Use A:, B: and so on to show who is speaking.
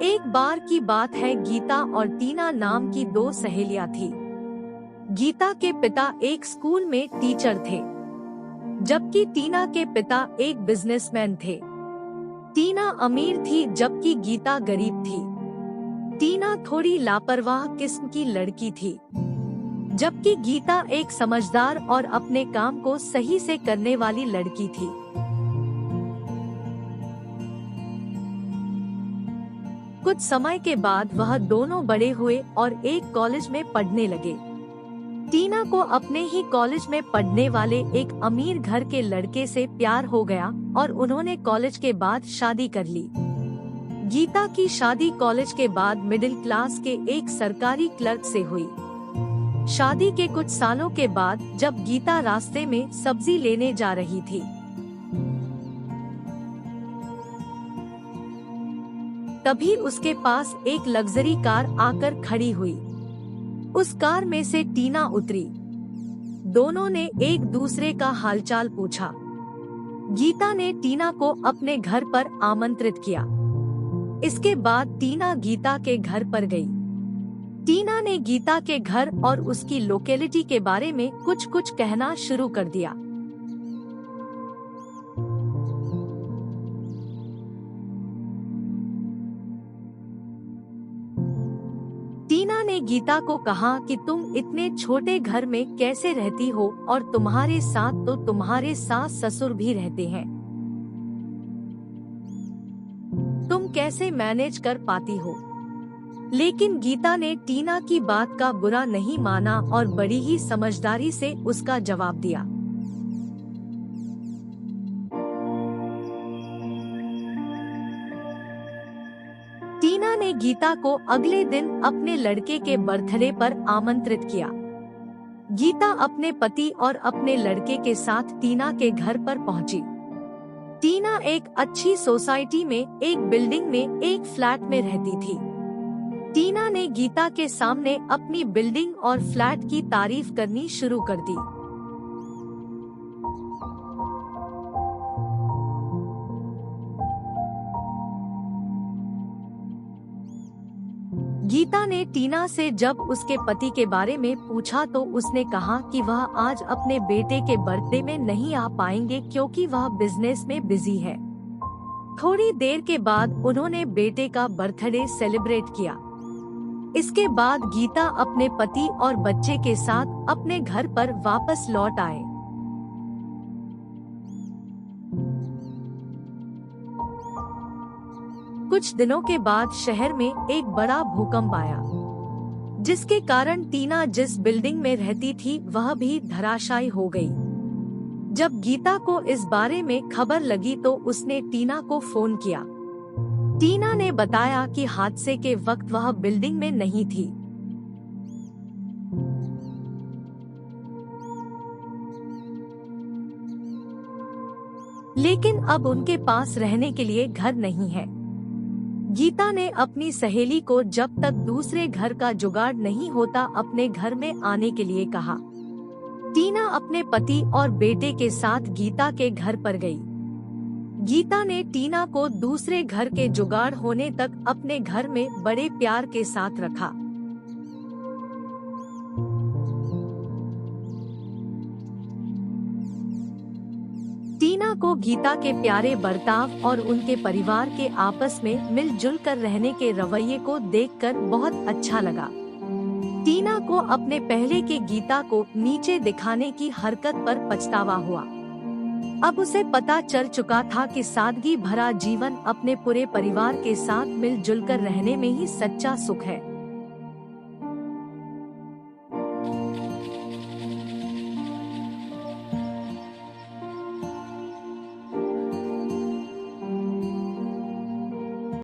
A: एक बार की बात है, गीता और टीना नाम की दो सहेलियां थी। गीता के पिता एक स्कूल में टीचर थे, जबकि टीना के पिता एक बिजनेसमैन थे। टीना अमीर थी जबकि गीता गरीब थी। टीना थोड़ी लापरवाह किस्म की लड़की थी, जबकि गीता एक समझदार और अपने काम को सही से करने वाली लड़की थी। कुछ समय के बाद वह दोनों बड़े हुए और एक कॉलेज में पढ़ने लगे। टीना को अपने ही कॉलेज में पढ़ने वाले एक अमीर घर के लड़के से प्यार हो गया और उन्होंने कॉलेज के बाद शादी कर ली। गीता की शादी कॉलेज के बाद मिडिल क्लास के एक सरकारी क्लर्क से हुई। शादी के कुछ सालों के बाद जब गीता रास्ते में सब्जी लेने जा रही थी, तभी उसके पास एक लग्जरी कार आकर खड़ी हुई। उस कार में से टीना उतरी। दोनों ने एक दूसरे का हालचाल पूछा। गीता ने टीना को अपने घर पर आमंत्रित किया। इसके बाद टीना गीता के घर पर गई। टीना ने गीता के घर और उसकी लोकेलिटी के बारे में कुछ कुछ कहना शुरू कर दिया। टीना ने गीता को कहा कि तुम इतने छोटे घर में कैसे रहती हो और तुम्हारे साथ तो तुम्हारे सास ससुर भी रहते हैं। तुम कैसे मैनेज कर पाती हो? लेकिन गीता ने टीना की बात का बुरा नहीं माना और बड़ी ही समझदारी से उसका जवाब दिया। टीना ने गीता को अगले दिन अपने लड़के के बर्थडे पर आमंत्रित किया। गीता अपने पति और अपने लड़के के साथ टीना के घर पर पहुंची। टीना एक अच्छी सोसाइटी में एक बिल्डिंग में एक फ्लैट में रहती थी। टीना ने गीता के सामने अपनी बिल्डिंग और फ्लैट की तारीफ करनी शुरू कर दी। गीता ने टीना से जब उसके पति के बारे में पूछा तो उसने कहा कि वह आज अपने बेटे के बर्थडे में नहीं आ पाएंगे क्योंकि वह बिजनेस में बिजी है। थोड़ी देर के बाद उन्होंने बेटे का बर्थडे सेलिब्रेट किया। इसके बाद गीता अपने पति और बच्चे के साथ अपने घर पर वापस लौट आए। कुछ दिनों के बाद शहर में एक बड़ा भूकंप आया, जिसके कारण टीना जिस बिल्डिंग में रहती थी वह भी धराशायी हो गई। जब गीता को इस बारे में खबर लगी तो उसने टीना को फोन किया। टीना ने बताया कि हादसे के वक्त वह बिल्डिंग में नहीं थी। लेकिन अब उनके पास रहने के लिए घर नहीं है। गीता ने अपनी सहेली को जब तक दूसरे घर का जुगाड़ नहीं होता अपने घर में आने के लिए कहा। टीना अपने पति और बेटे के साथ गीता के घर पर गई। गीता ने टीना को दूसरे घर के जुगाड़ होने तक अपने घर में बड़े प्यार के साथ रखा। टीना को गीता के प्यारे बर्ताव और उनके परिवार के आपस में मिलजुल कर रहने के रवैये को देखकर बहुत अच्छा लगा। टीना को अपने पहले के गीता को नीचे दिखाने की हरकत पर पछतावा हुआ। अब उसे पता चल चुका था कि सादगी भरा जीवन अपने पूरे परिवार के साथ मिलजुल कर रहने में ही सच्चा सुख है।